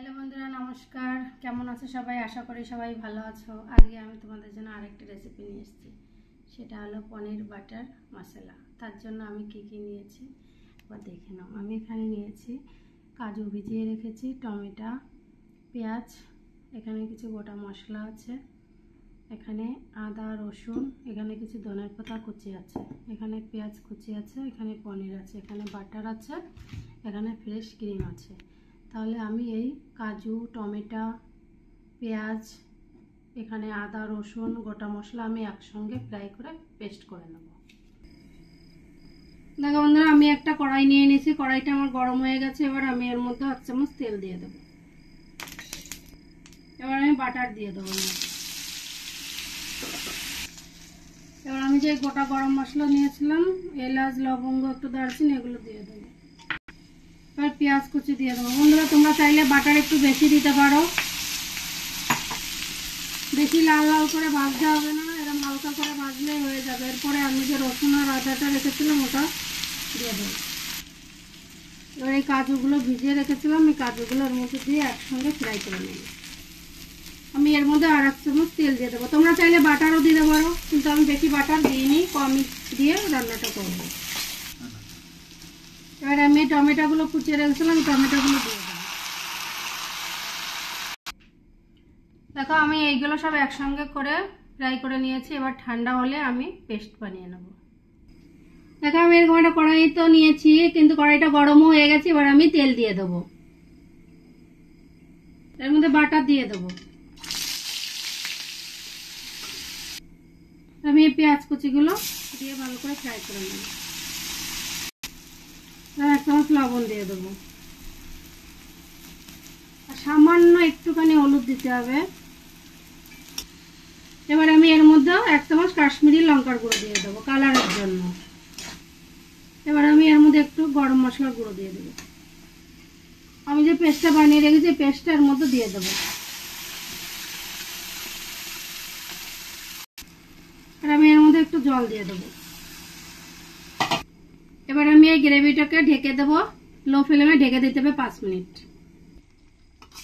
Hello বন্ধুরা, নমস্কার। কেমন আছো সবাই? আশা করি সবাই ভালো আছো। আজকে আমি তোমাদের জন্য আরেকটা রেসিপি নিয়ে এসেছি, সেটা হলো পনির বাটার মশলা। তার জন্য আমি কি কি নিয়েছি একবার দেখে নাও। আমি এখানে নিয়েছি কাজু ভিজিয়ে রেখেছি, টমেটো, পেঁয়াজ, এখানে কিছু গোটা মশলা আছে, এখানে আদা রসুন, এখানে কিছু ধনের পাতা কুচি আছে, এখানে পেঁয়াজ কুচি আছে, এখানে পনির আছে, এখানে বাটার আছে, এখানে ফ্রেশ ক্রিম আছে। তাহলে আমি এই কাজু, টমেটো, পেঁয়াজ, এখানে আদা রসুন, গোটা মশলা আমি একসঙ্গে ফ্রাই করে পেস্ট করে নেব। দেখো বন্ধুরা, আমি একটা কড়াই নিয়ে নিয়েছি। কড়াইটা আমার গরম হয়ে গেছে। এবার আমি এর মধ্যে 1 চামচ তেল দিয়ে দেবো। এবার আমি বাটার দিয়ে দেবো। এবার আমি যে গোটা গরম মশলা নিয়েছিলাম, এলাচ, লবঙ্গ, একটু দারচিনি, এগুলো দিয়ে দেবো। এবার পেঁয়াজ কুচি দিয়ে দেবো। বন্ধুরা, তোমরা চাইলে বাটার একটু বেশি দিতে পারো, বেশি লাল লাল করে ভাজতে হবে না, এরকম হালকা করে ভাজলেই হয়ে যাবে। এরপরে আমি যে রসুন আর আদাটা রেখেছিলাম ওটা দিয়ে দেবো। এবার এই কাজুগুলো ভিজিয়ে রেখেছিলাম, এই কাজুগুলোর মধ্যে দিয়ে একসঙ্গে ফ্রাই করে নেব। আমি এর মধ্যে আর 1 চামচ তেল দিয়ে দেবো। তোমরা চাইলে বাটারও দিতে পারো, কিন্তু আমি বেশি বাটার দিইনি, কমই দিয়ে রান্নাটা করবো। এবার আমি টমেটোগুলো কুচিয়ে রেখেছিলাম, টমেটোগুলো দিয়ে দেবো। দেখো, আমি এইগুলো সব একসঙ্গে করে ফ্রাই করে নিয়েছি। এবার ঠান্ডা হলে আমি পেস্ট বানিয়ে নেব। দেখো, আমি এরকম একটা কড়াই তো নিয়েছি, কিন্তু কড়াইটা গরমও হয়ে গেছে। এবার আমি তেল দিয়ে দেবো, এর মধ্যে বাটার দিয়ে দেবো। আমি এই পেঁয়াজ কুচিগুলো দিয়ে ভালো করে ফ্রাই করে নেব। 1 চামচ লবণ দিয়ে দেবো, আর সামান্য একটুখানি হলুদ দিতে হবে। এবার আমি এর মধ্যে 1 চামচ কাশ্মীরি লঙ্কার গুঁড়ো দিয়ে দেবো কালারের জন্য। এবার আমি এর মধ্যে একটু গরম মশলার গুঁড়ো দিয়ে দেবো। আমি যে পেস্টটা বানিয়ে রেখেছি, পেস্টটা এর মধ্যে দিয়ে দেবো। আর আমি এর মধ্যে একটু জল দিয়ে দেবো। এবার আমি এই গ্রেভিটাকে ঢেকে দেবো, লো ফ্লেমে ঢেকে দিতে হবে 5 মিনিট।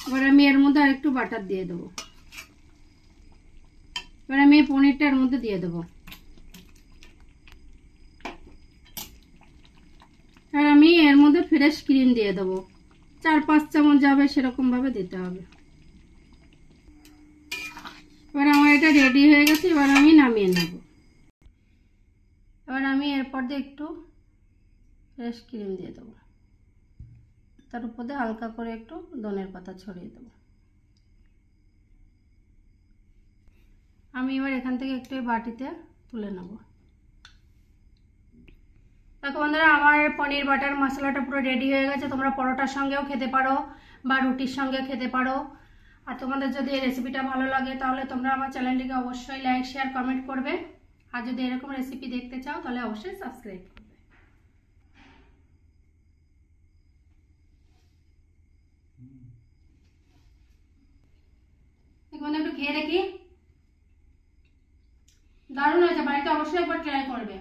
এবার আমি এর মধ্যে আরেকটু বাটার দিয়ে দেবো। এবার আমি এই পনিরটা এর মধ্যে দিয়ে দেবো। আর আমি এর মধ্যে ফ্রেশ ক্রিম দিয়ে দেবো। 4-5 চামচ যাবে, সেরকম ভাবে দিতে হবে। এবার আমার এটা রেডি হয়ে গেছে। এবার আমি নামিয়ে নেব। এবার আমি এরপর দিয়ে একটু ফ্রেশ ক্রিম দিয়ে দেবো, তার উপর দিয়ে হালকা করে একটু ধনের পাতা ছড়িয়ে দেবো। আমি এবার এখান থেকে একটু বাটিতে তুলে নেব। দেখো বন্ধুরা, আমার পনির বাটার মশলাটা পুরো রেডি হয়ে গেছে। তোমরা পরোটার সঙ্গেও খেতে পারো বা রুটির সঙ্গে খেতে পারো। আর তোমাদের যদি এই রেসিপিটা ভালো লাগে, তাহলে তোমরা আমার চ্যানেলটিকে অবশ্যই লাইক, শেয়ার, কমেন্ট করবে। আর যদি এরকম রেসিপি দেখতে চাও, তাহলে অবশ্যই সাবস্ক্রাইব করবে। এখন একটু খেয়ে দেখি, দারুণ হয়েছে। বাড়িতে অবশ্যই একবার ট্রাই করবে।